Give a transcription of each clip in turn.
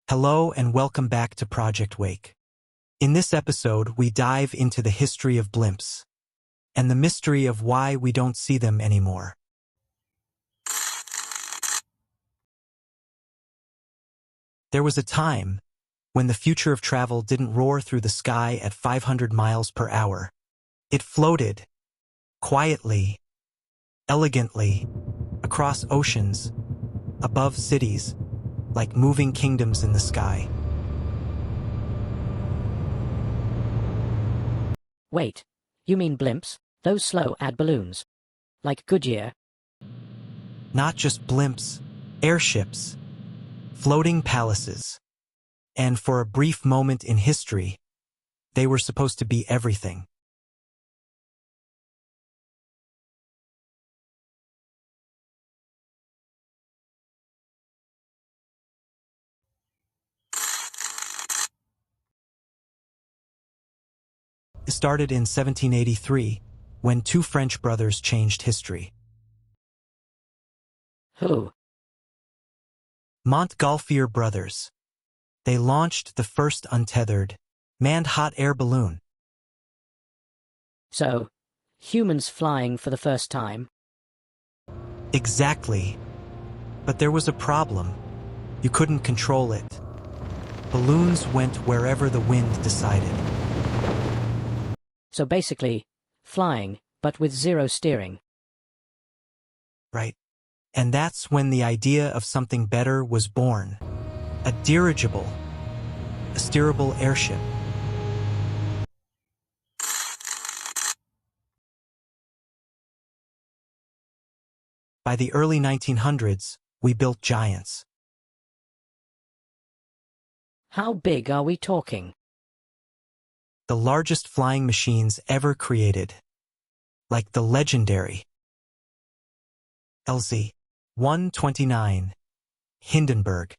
Hello and welcome back to Project Wake. In this episode, we dive into the history of blimps and the mystery of why we don't see them anymore. There was a time when the future of travel didn't roar through the sky at 500 miles per hour. It floated, quietly, elegantly, across oceans, above cities, like moving kingdoms in the sky. Wait, you mean blimps? Those slow ad balloons? Like Goodyear? Not just blimps, airships, floating palaces. And for a brief moment in history, they were supposed to be everything. It started in 1783, when two French brothers changed history. Who? Montgolfier brothers. They launched the first untethered, manned hot air balloon. So, humans flying for the first time? Exactly. But there was a problem. You couldn't control it. Balloons went wherever the wind decided. So basically, flying, but with zero steering. Right. And that's when the idea of something better was born. A dirigible, a steerable airship. By the early 1900s, we built giants. How big are we talking? The largest flying machines ever created, like the legendary LZ-129 Hindenburg.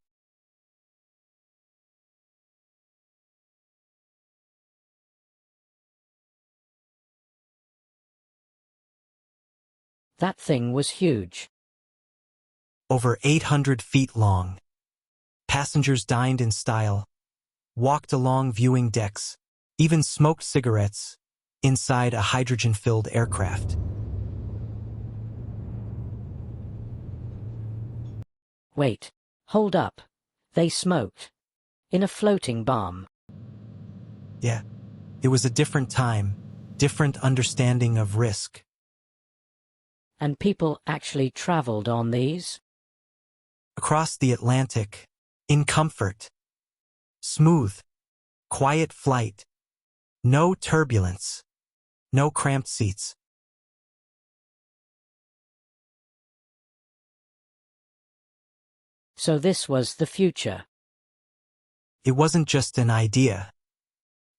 That thing was huge. Over 800 feet long. Passengers dined in style, walked along viewing decks, even smoked cigarettes inside a hydrogen-filled aircraft. Wait, hold up. They smoked. In a floating bomb. Yeah, it was a different time, different understanding of risk. And people actually traveled on these? Across the Atlantic, in comfort. Smooth, quiet flight. No turbulence. No cramped seats. So this was the future. It wasn't just an idea.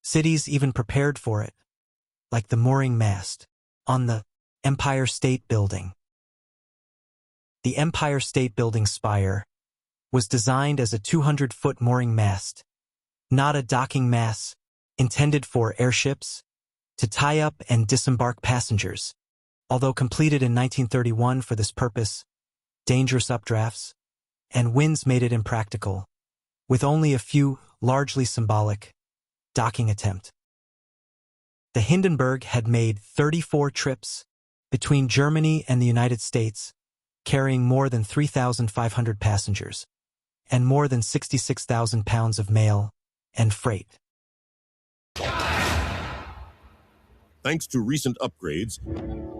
Cities even prepared for it, like the mooring mast on the Empire State Building. The Empire State Building spire was designed as a 200-foot mooring mast, not a docking mast intended for airships to tie up and disembark passengers. Although completed in 1931 for this purpose, dangerous updrafts and winds made it impractical, with only a few, largely symbolic, docking attempts. The Hindenburg had made 34 trips between Germany and the United States, carrying more than 3,500 passengers and more than 66,000 pounds of mail and freight. Thanks to recent upgrades,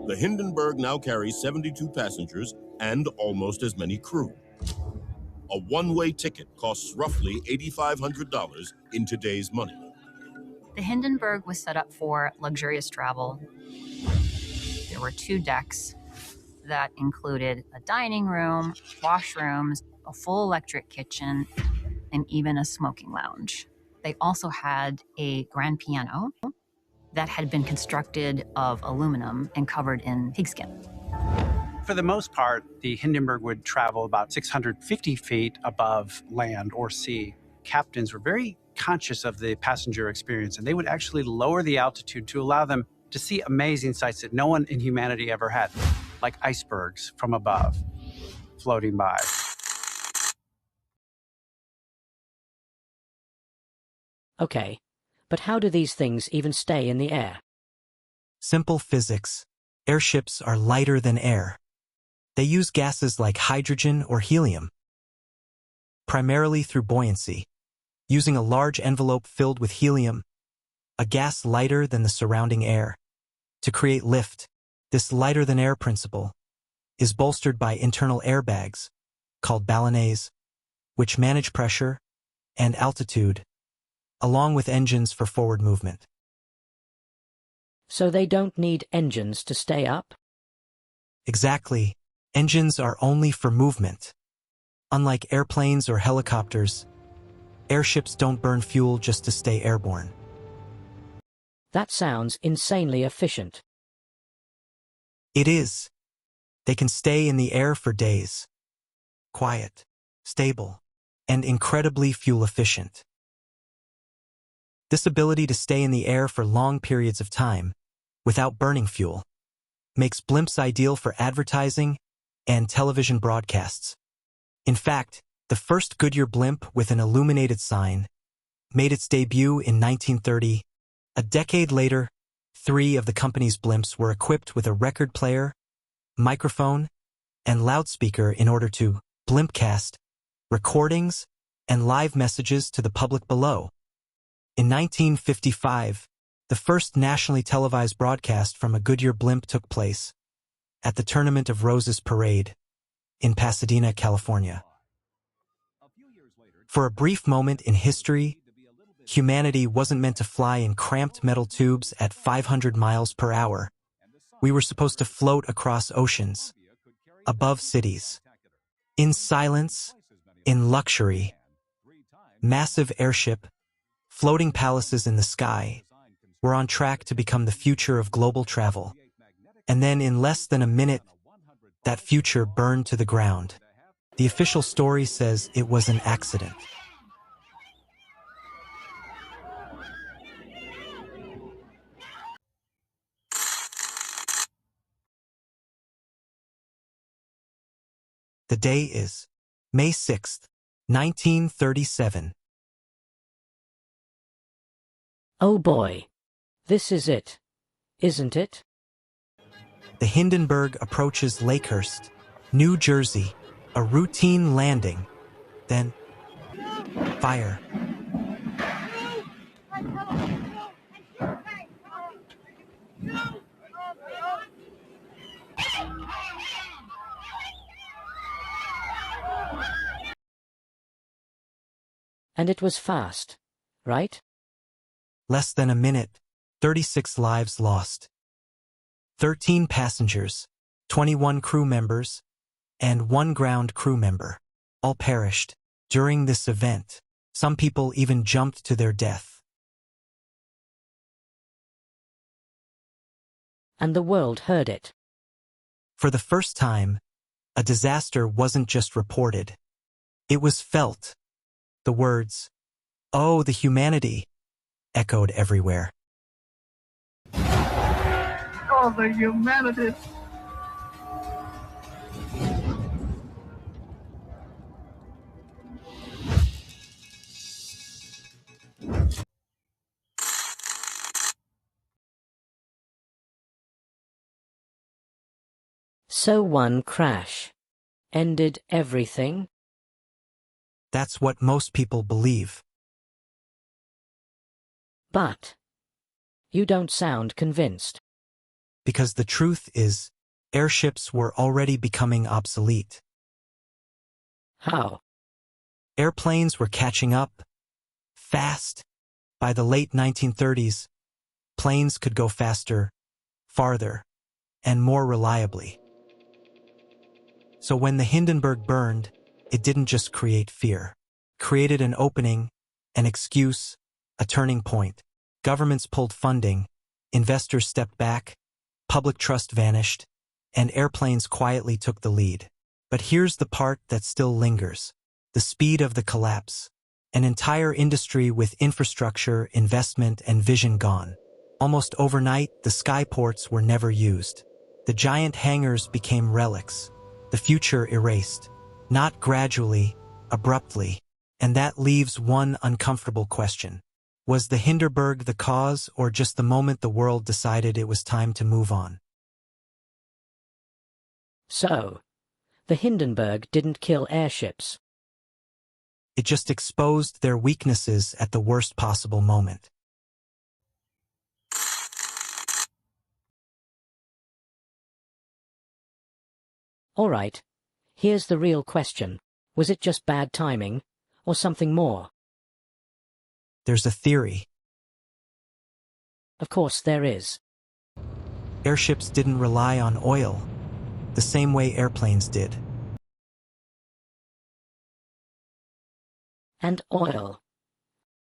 the Hindenburg now carries 72 passengers and almost as many crew. A one-way ticket costs roughly $8,500 in today's money. The Hindenburg was set up for luxurious travel. There were 2 decks that included a dining room, washrooms, a full electric kitchen, and even a smoking lounge. They also had a grand piano that had been constructed of aluminum and covered in pigskin. For the most part, the Hindenburg would travel about 650 feet above land or sea. Captains were very conscious of the passenger experience, and they would actually lower the altitude to allow them to see amazing sights that no one in humanity ever had. like icebergs from above, floating by. Okay, but how do these things even stay in the air? Simple physics. Airships are lighter than air. They use gases like hydrogen or helium, primarily through buoyancy, using a large envelope filled with helium, a gas lighter than the surrounding air, to create lift. This lighter-than-air principle is bolstered by internal airbags, called ballonets, which manage pressure and altitude, along with engines for forward movement. So they don't need engines to stay up? Exactly. Engines are only for movement. Unlike airplanes or helicopters, airships don't burn fuel just to stay airborne. That sounds insanely efficient. It is. They can stay in the air for days. Quiet, stable, and incredibly fuel efficient. This ability to stay in the air for long periods of time, without burning fuel, makes blimps ideal for advertising and television broadcasts. In fact, the first Goodyear blimp with an illuminated sign made its debut in 1930. A decade later, 3 of the company's blimps were equipped with a record player, microphone, and loudspeaker in order to blimpcast recordings and live messages to the public below. In 1955, the first nationally televised broadcast from a Goodyear blimp took place at the Tournament of Roses Parade in Pasadena, California. For a brief moment in history, humanity wasn't meant to fly in cramped metal tubes at 500 miles per hour. We were supposed to float across oceans, above cities, in silence, in luxury. Massive airship, floating palaces in the sky, were on track to become the future of global travel. And then in less than a minute, that future burned to the ground. The official story says it was an accident. The day is May 6, 1937. Oh boy. This is it, isn't it? The Hindenburg approaches Lakehurst, New Jersey, a routine landing, then fire. And it was fast, right? Less than a minute, 36 lives lost. 13 passengers, 21 crew members, and 1 ground crew member, all perished. During this event, some people even jumped to their death. And the world heard it. For the first time, a disaster wasn't just reported. It was felt. The words, "Oh, the humanity," echoed everywhere. Oh, the humanity. So one crash ended everything? That's what most people believe. But you don't sound convinced. Because the truth is, airships were already becoming obsolete. How? Airplanes were catching up, fast. By the late 1930s, planes could go faster, farther, and more reliably. So when the Hindenburg burned, it didn't just create fear. It created an opening, an excuse, a turning point. Governments pulled funding, investors stepped back, public trust vanished, and airplanes quietly took the lead. But here's the part that still lingers: the speed of the collapse. An entire industry with infrastructure, investment, and vision gone. Almost overnight, the skyports were never used. The giant hangars became relics, the future erased, not gradually, abruptly, and that leaves one uncomfortable question. Was the Hindenburg the cause, or just the moment the world decided it was time to move on? So, the Hindenburg didn't kill airships. It just exposed their weaknesses at the worst possible moment. All right, here's the real question. Was it just bad timing, or something more? There's a theory. Of course there is. Airships didn't rely on oil, the same way airplanes did. And oil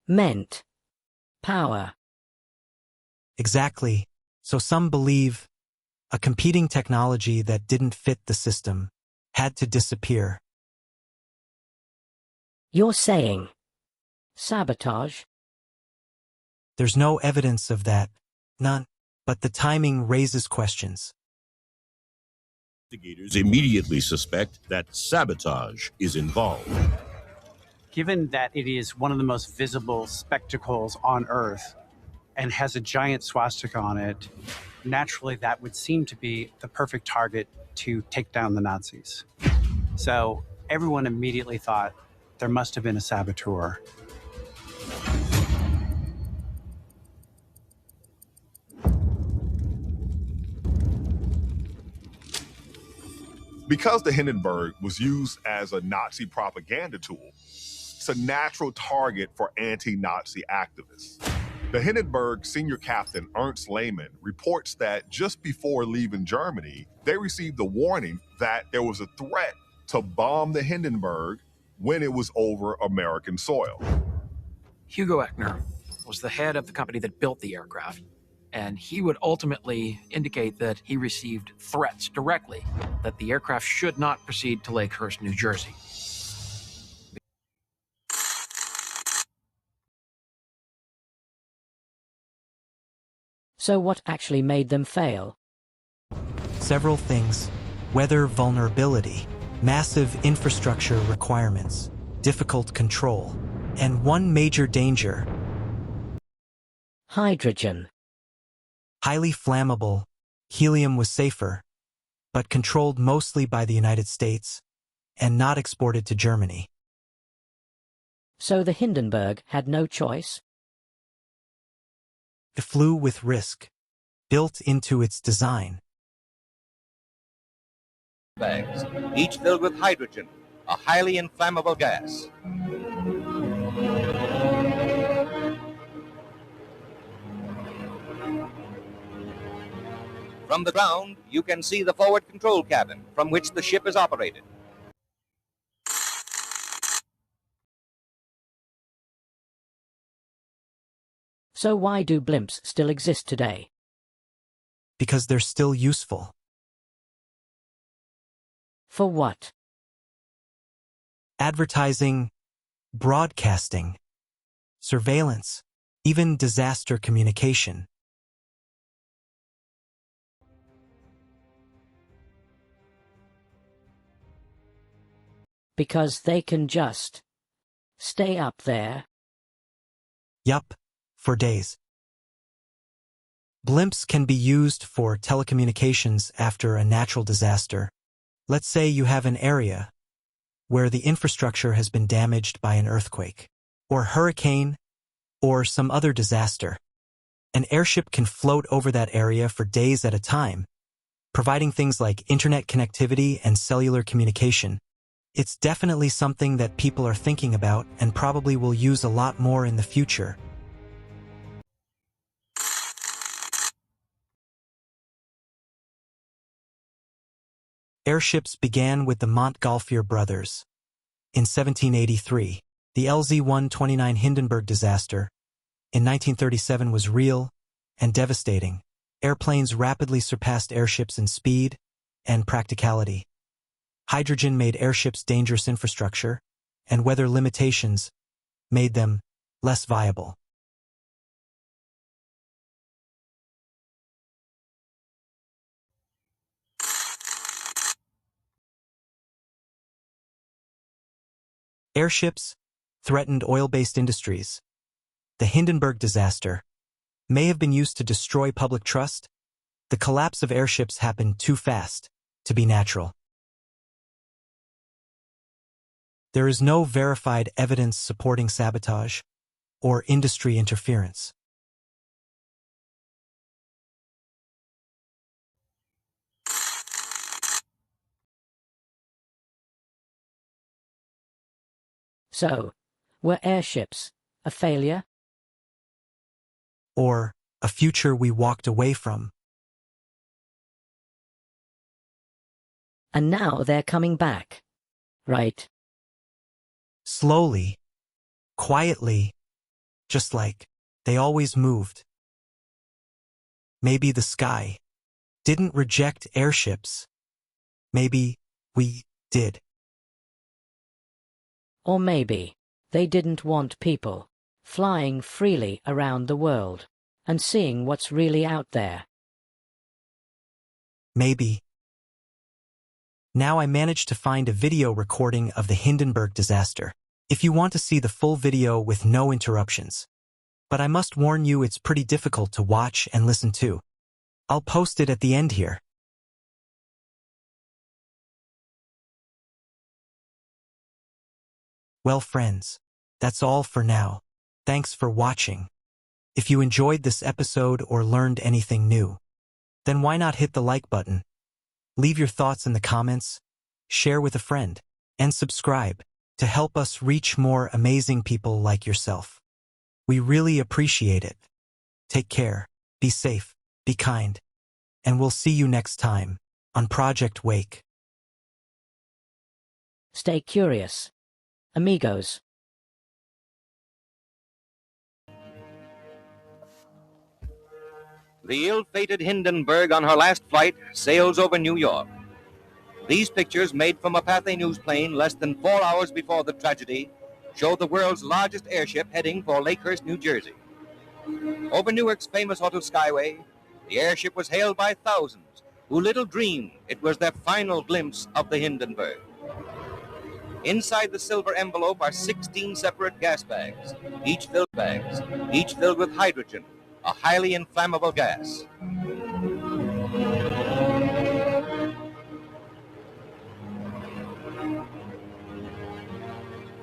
meant power. Exactly. So some believe a competing technology that didn't fit the system had to disappear. You're saying sabotage? There's no evidence of that, none, but the timing raises questions. Investigators immediately suspect that sabotage is involved. Given that it is one of the most visible spectacles on Earth and has a giant swastika on it, naturally that would seem to be the perfect target to take down the Nazis. So everyone immediately thought there must have been a saboteur. Because the Hindenburg was used as a Nazi propaganda tool, it's a natural target for anti-Nazi activists. The Hindenburg senior captain Ernst Lehmann reports that just before leaving Germany, they received a warning that there was a threat to bomb the Hindenburg when it was over American soil. Hugo Echner was the head of the company that built the aircraft, and he would ultimately indicate that he received threats directly that the aircraft should not proceed to Lakehurst, New Jersey. So what actually made them fail? Several things: weather vulnerability, massive infrastructure requirements, difficult control, and one major danger: Hydrogen. highly flammable. Helium was safer, but controlled mostly by the United States and not exported to Germany. So the Hindenburg had no choice? It flew with risk, built into its design. Bags, each filled with hydrogen, a highly inflammable gas. From the ground, you can see the forward control cabin from which the ship is operated. So why do blimps still exist today? Because they're still useful. For what? Advertising, broadcasting, surveillance, even disaster communication. Because they can just stay up there? Yup, for days. Blimps can be used for telecommunications after a natural disaster. Let's say you have an area where the infrastructure has been damaged by an earthquake, or hurricane, or some other disaster. An airship can float over that area for days at a time, providing things like internet connectivity and cellular communication. It's definitely something that people are thinking about and probably will use a lot more in the future. Airships began with the Montgolfier brothers. In 1783, the LZ-129 Hindenburg disaster in 1937 was real and devastating. Airplanes rapidly surpassed airships in speed and practicality. Hydrogen made airships dangerous infrastructure, and weather limitations made them less viable. Airships threatened oil-based industries. The Hindenburg disaster may have been used to destroy public trust. The collapse of airships happened too fast to be natural. There is no verified evidence supporting sabotage or industry interference. So, were airships a failure? Or a future we walked away from. And now they're coming back, right? Slowly, quietly, just like they always moved. Maybe the sky didn't reject airships. Maybe we did. Or maybe they didn't want people flying freely around the world and seeing what's really out there. Maybe. Now I managed to find a video recording of the Hindenburg disaster, if you want to see the full video with no interruptions. But I must warn you, it's pretty difficult to watch and listen to. I'll post it at the end here. Well, friends, that's all for now. Thanks for watching. If you enjoyed this episode or learned anything new, then why not hit the like button? Leave your thoughts in the comments, share with a friend, and subscribe to help us reach more amazing people like yourself. We really appreciate it. Take care, be safe, be kind, and we'll see you next time on Project Wake. Stay curious, amigos. The ill-fated Hindenburg on her last flight sails over New York. These pictures, made from a Pathé News plane less than 4 hours before the tragedy, show the world's largest airship heading for Lakehurst, New Jersey. Over Newark's famous auto skyway, the airship was hailed by thousands who little dreamed it was their final glimpse of the Hindenburg. Inside the silver envelope are 16 separate gas bags, each filled with hydrogen, a highly inflammable gas.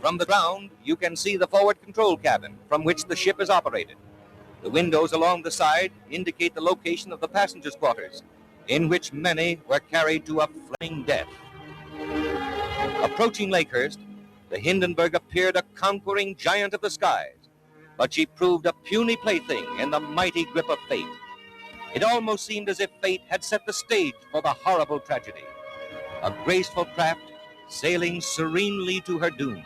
From the ground, you can see the forward control cabin from which the ship is operated. The windows along the side indicate the location of the passengers' quarters, in which many were carried to a flaming death. Approaching Lakehurst, the Hindenburg appeared a conquering giant of the skies, but she proved a puny plaything in the mighty grip of fate. It almost seemed as if fate had set the stage for the horrible tragedy. A graceful craft sailing serenely to her doom.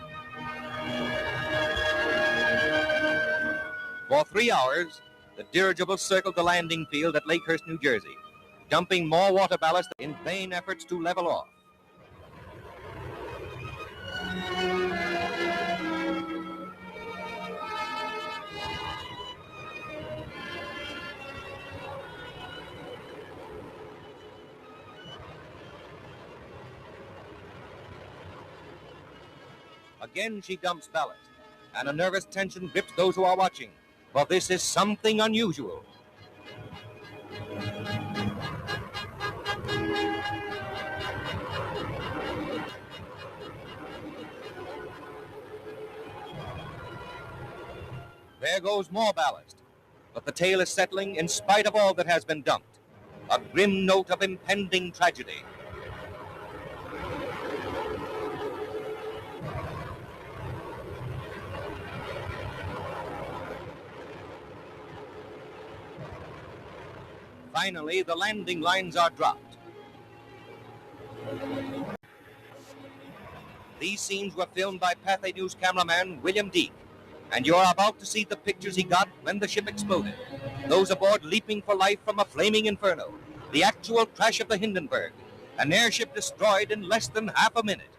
For 3 hours, the dirigible circled the landing field at Lakehurst, New Jersey, dumping more water ballast in vain efforts to level off. Again, she dumps ballast, and a nervous tension grips those who are watching, for this is something unusual. There goes more ballast, but the tale is settling in spite of all that has been dumped. A grim note of impending tragedy. Finally, the landing lines are dropped. These scenes were filmed by Pathé News cameraman William Deek, and you're about to see the pictures he got when the ship exploded. Those aboard leaping for life from a flaming inferno. The actual crash of the Hindenburg. An airship destroyed in less than half a minute.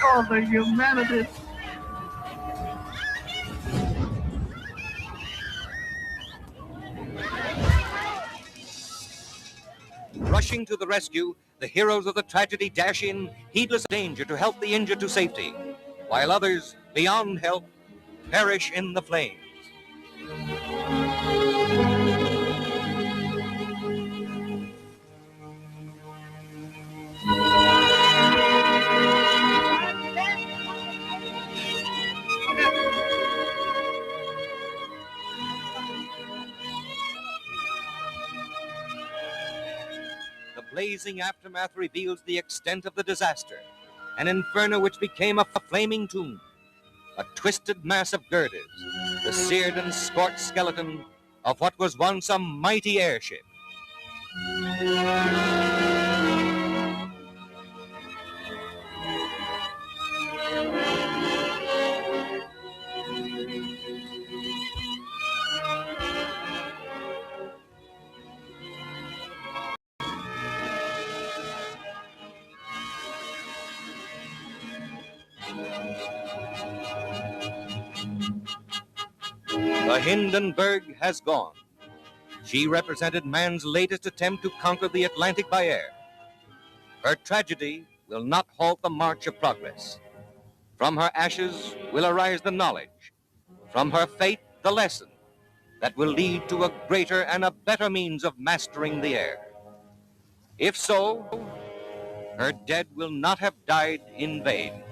Oh, the humanity. Rushing to the rescue, the heroes of the tragedy dash in, heedless of danger, to help the injured to safety, while others, beyond help, perish in the flames. The blazing aftermath reveals the extent of the disaster, an inferno which became a flaming tomb, a twisted mass of girders, the seared and scorched skeleton of what was once a mighty airship. The Hindenburg has gone. She represented man's latest attempt to conquer the Atlantic by air. Her tragedy will not halt the march of progress. From her ashes will arise the knowledge. From her fate, the lesson that will lead to a greater and a better means of mastering the air. If so, her dead will not have died in vain.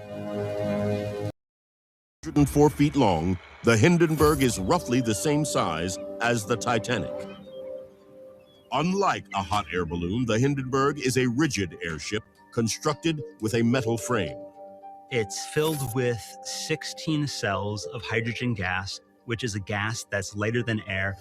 104 feet long, the Hindenburg is roughly the same size as the Titanic. Unlike a hot air balloon, the Hindenburg is a rigid airship constructed with a metal frame. It's filled with 16 cells of hydrogen gas, which is a gas that's lighter than air.